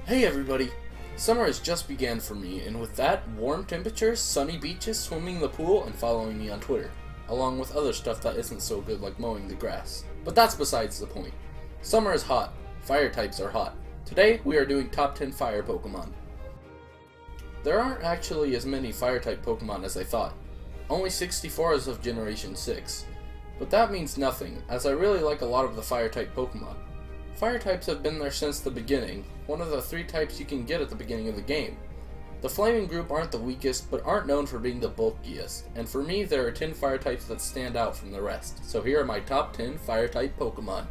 Hey everybody! Summer has just began for me, and with that, warm temperatures, sunny beaches, swimming in the pool, and following me on Twitter, along with other stuff that isn't so good like mowing the grass. But that's besides the point. Summer is hot. Fire types are hot. Today, we are doing top 10 fire Pokemon. There aren't actually as many fire type Pokemon as I thought. Only 64 as of Generation 6. But that means nothing, as I really like a lot of the fire type Pokemon. Fire types have been there since the beginning, one of the 3 types you can get at the beginning of the game. The Flaming group aren't the weakest, but aren't known for being the bulkiest, and for me there are 10 fire types that stand out from the rest, so here are my top 10 fire type Pokemon.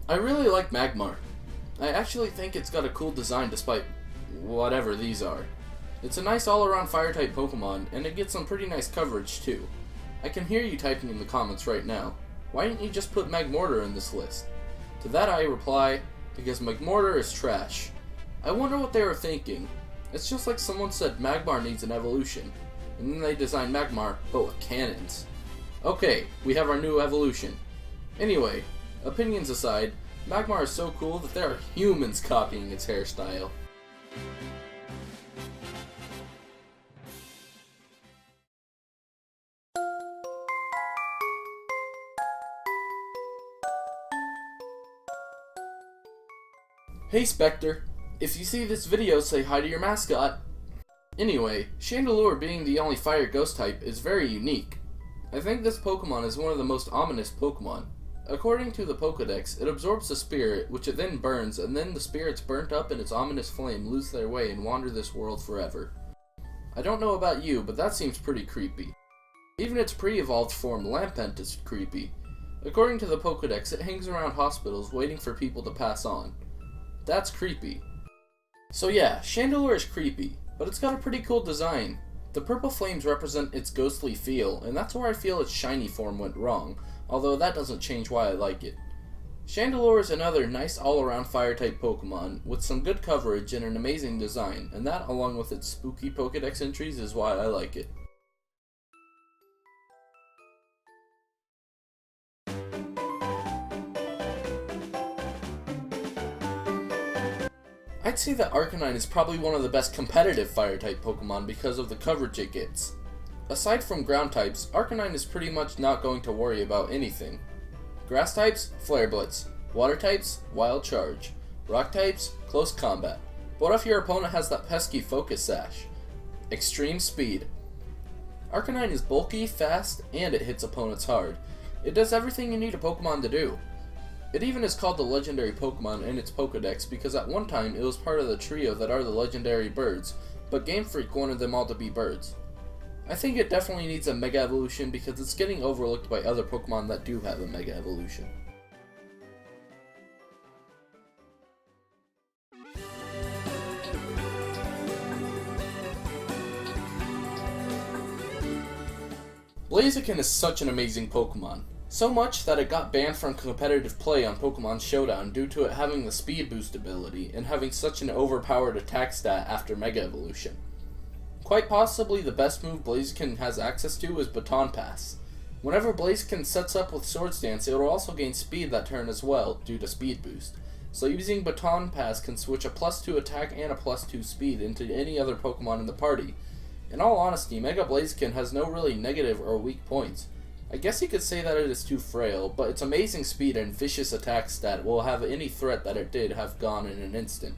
I really like Magmar. I actually think it's got a cool design despite whatever these are. It's a nice all-around fire-type Pokemon, and it gets some pretty nice coverage too. I can hear you typing in the comments right now. Why didn't you just put Magmortar in this list? To that I reply, because Magmortar is trash. I wonder what they were thinking. It's just like someone said Magmar needs an evolution, and then they designed Magmar, but with cannons. Okay, we have our new evolution. Anyway, opinions aside, Magmar is so cool that there are humans copying its hairstyle. Hey Spectre, if you see this video, say hi to your mascot. Anyway, Chandelure being the only fire ghost type is very unique. I think this Pokemon is one of the most ominous Pokemon. According to the Pokedex, it absorbs the spirit, which it then burns, and then the spirits burnt up in its ominous flame lose their way and wander this world forever. I don't know about you, but that seems pretty creepy. Even its pre-evolved form, Lampent, is creepy. According to the Pokedex, it hangs around hospitals waiting for people to pass on. That's creepy. So yeah, Chandelure is creepy, but it's got a pretty cool design. The purple flames represent its ghostly feel, and that's where I feel its shiny form went wrong, although that doesn't change why I like it. Chandelure is another nice all-around fire-type Pokemon, with some good coverage and an amazing design, and that along with its spooky Pokedex entries is why I like it. I'd say that Arcanine is probably one of the best competitive fire-type Pokemon because of the coverage it gets. Aside from ground types, Arcanine is pretty much not going to worry about anything. Grass types, Flare Blitz. Water types, Wild Charge. Rock types, Close Combat. What if your opponent has that pesky Focus Sash? Extreme Speed. Arcanine is bulky, fast, and it hits opponents hard. It does everything you need a Pokemon to do. It even is called the legendary Pokemon in its Pokedex because at one time it was part of the trio that are the legendary birds, but Game Freak wanted them all to be birds. I think it definitely needs a Mega Evolution because it's getting overlooked by other Pokemon that do have a Mega Evolution. Blaziken is such an amazing Pokemon. So much that it got banned from competitive play on Pokemon Showdown due to it having the speed boost ability and having such an overpowered attack stat after Mega Evolution. Quite possibly the best move Blaziken has access to is Baton Pass. Whenever Blaziken sets up with Swords Dance, it will also gain speed that turn as well due to speed boost. So using Baton Pass can switch a +2 attack and a +2 speed into any other Pokemon in the party. In all honesty, Mega Blaziken has no really negative or weak points. I guess you could say that it is too frail, but its amazing speed and vicious attack stat will have any threat that it did have gone in an instant.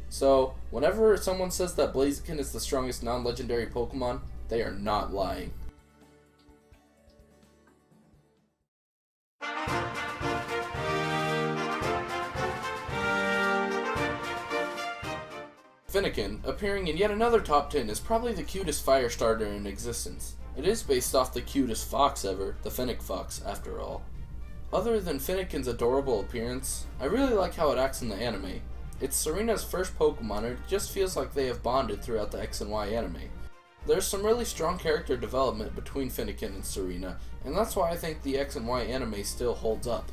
So, whenever someone says that Blaziken is the strongest non-legendary Pokemon, they are not lying. Finnegan, appearing in yet another top 10, is probably the cutest fire starter in existence. It is based off the cutest fox ever, the Fennec Fox, after all. Other than Finnegan's adorable appearance, I really like how it acts in the anime. It's Serena's first Pokemon and it just feels like they have bonded throughout the X and Y anime. There's some really strong character development between Finnegan and Serena, and that's why I think the X and Y anime still holds up.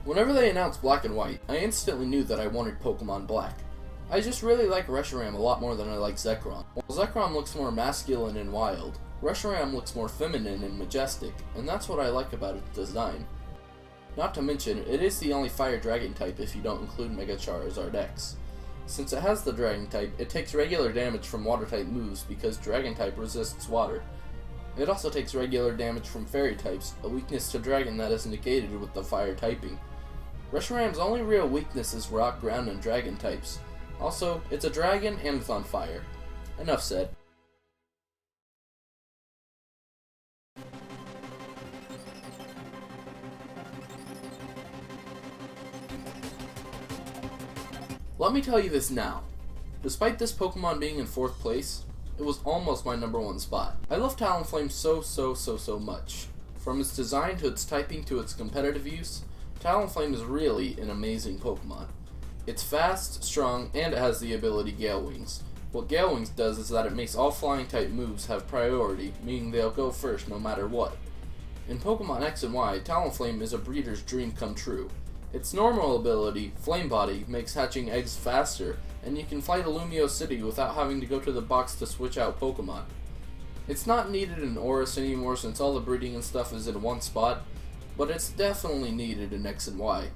Whenever they announced Black and White, I instantly knew that I wanted Pokemon Black. I just really like Reshiram a lot more than I like Zekrom. While Zekrom looks more masculine and wild, Reshiram looks more feminine and majestic, and that's what I like about its design. Not to mention, it is the only Fire Dragon type if you don't include Mega Charizard X. Since it has the Dragon type, it takes regular damage from Water type moves because Dragon type resists water. It also takes regular damage from Fairy types, a weakness to Dragon that is negated with the Fire typing. Reshiram's only real weakness is Rock, Ground, and Dragon types. Also, it's a dragon and it's on fire. Enough said. Let me tell you this now. Despite this Pokemon being in 4th place, it was almost my #1 spot. I love Talonflame so much. From its design to its typing to its competitive use, Talonflame is really an amazing Pokemon. It's fast, strong, and it has the ability Gale Wings. What Gale Wings does is that it makes all flying type moves have priority, meaning they'll go first no matter what. In Pokemon X and Y, Talonflame is a breeder's dream come true. Its normal ability, Flame Body, makes hatching eggs faster, and you can fly to Lumio City without having to go to the box to switch out Pokemon. It's not needed in Oris anymore since all the breeding and stuff is in one spot, but it's definitely needed in X and Y.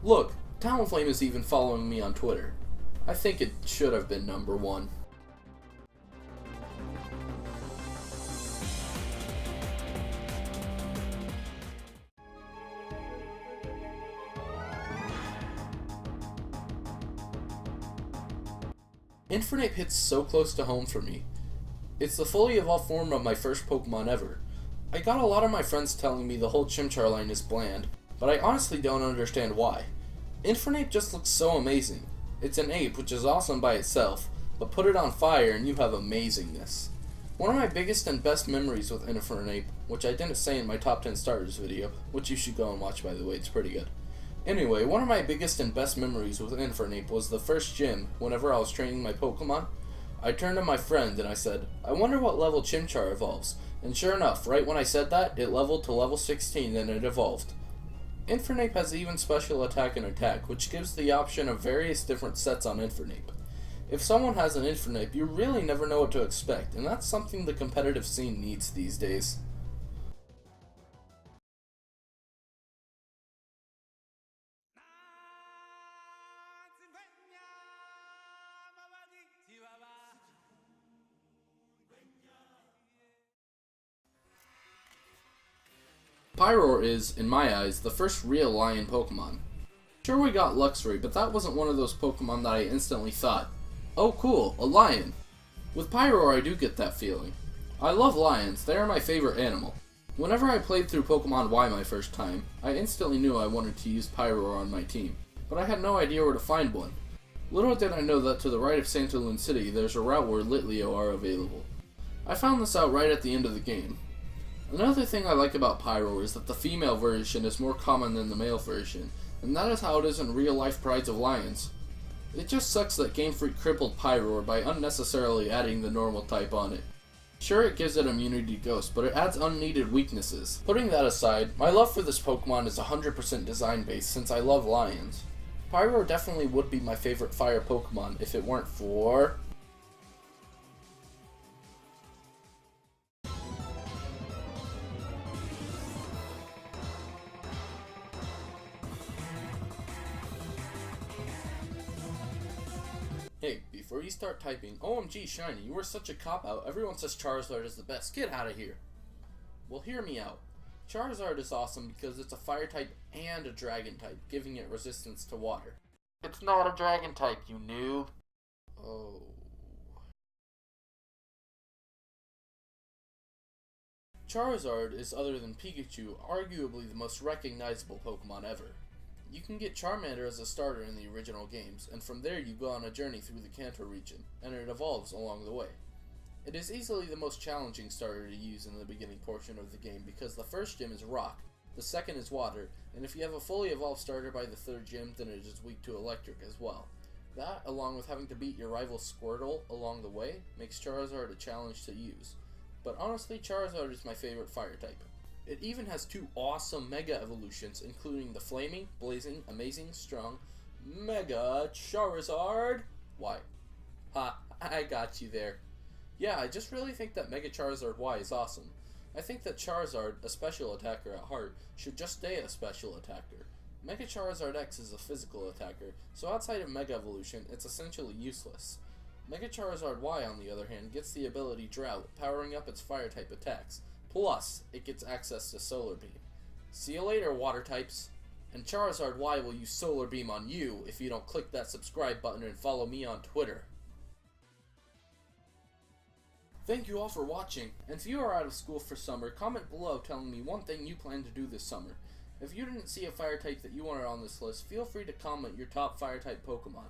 Look, Talonflame is even following me on Twitter. I think it should have been #1. Infernape hits so close to home for me. It's the fully evolved form of my first Pokemon ever. I got a lot of my friends telling me the whole Chimchar line is bland, but I honestly don't understand why. Infernape just looks so amazing. It's an ape, which is awesome by itself, but put it on fire and you have amazingness. One of my biggest and best memories with Infernape, which I didn't say in my top 10 starters video, which you should go and watch by the way, it's pretty good. Anyway, one of my biggest and best memories with Infernape was the first gym, whenever I was training my Pokemon. I turned to my friend and I said, I wonder what level Chimchar evolves, and sure enough, right when I said that, it leveled to level 16 and it evolved. Infernape has even special attack and attack, which gives the option of various different sets on Infernape. If someone has an Infernape, you really never know what to expect, and that's something the competitive scene needs these days. Pyro is, in my eyes, the first real lion Pokemon. Sure, we got Luxray, but that wasn't one of those Pokemon that I instantly thought, oh cool, a lion. With Pyro I do get that feeling. I love lions, they are my favorite animal. Whenever I played through Pokemon Y my first time, I instantly knew I wanted to use Pyro on my team, but I had no idea where to find one. Little did I know that to the right of Chandelure City there's a route where Litleo are available. I found this out right at the end of the game. Another thing I like about Pyro is that the female version is more common than the male version, and that is how it is in real life Prides of Lions. It just sucks that Game Freak crippled Pyro by unnecessarily adding the normal type on it. Sure, it gives it immunity to Ghost, but it adds unneeded weaknesses. Putting that aside, my love for this Pokemon is 100% design based since I love lions. Pyro definitely would be my favorite fire Pokemon if it weren't for... Hey, before you start typing, OMG Shiny, you are such a cop-out, everyone says Charizard is the best, get out of here. Well, hear me out. Charizard is awesome because it's a fire type and a dragon type, giving it resistance to water. It's not a dragon type, you noob. Oh. Charizard is, other than Pikachu, arguably the most recognizable Pokemon ever. You can get Charmander as a starter in the original games, and from there you go on a journey through the Kanto region, and it evolves along the way. It is easily the most challenging starter to use in the beginning portion of the game because the first gym is Rock, the second is Water, and if you have a fully evolved starter by the third gym, then it is weak to Electric as well. That, along with having to beat your rival Squirtle along the way, makes Charizard a challenge to use. But honestly, Charizard is my favorite fire type. It even has 2 awesome Mega Evolutions, including the Flaming, Blazing, Amazing, Strong, Mega Charizard Y. Ha, I got you there. Yeah, I just really think that Mega Charizard Y is awesome. I think that Charizard, a special attacker at heart, should just stay a special attacker. Mega Charizard X is a physical attacker, so outside of Mega Evolution, it's essentially useless. Mega Charizard Y, on the other hand, gets the ability Drought, powering up its fire-type attacks. Plus, it gets access to Solar Beam. See you later, water types. And Charizard Y will use Solar Beam on you if you don't click that subscribe button and follow me on Twitter. Thank you all for watching, and if you are out of school for summer, comment below telling me one thing you plan to do this summer. If you didn't see a fire type that you wanted on this list, feel free to comment your top fire type Pokemon.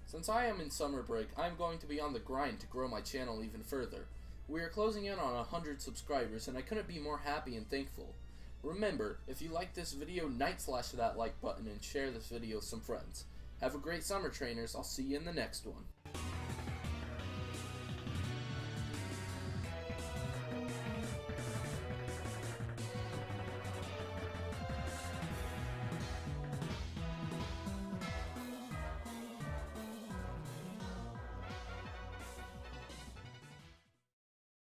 Since I am in summer break, I am going to be on the grind to grow my channel even further. We are closing in on 100 subscribers, and I couldn't be more happy and thankful. Remember, if you like this video, night/slash that like button and share this video with some friends. Have a great summer, trainers. I'll see you in the next one.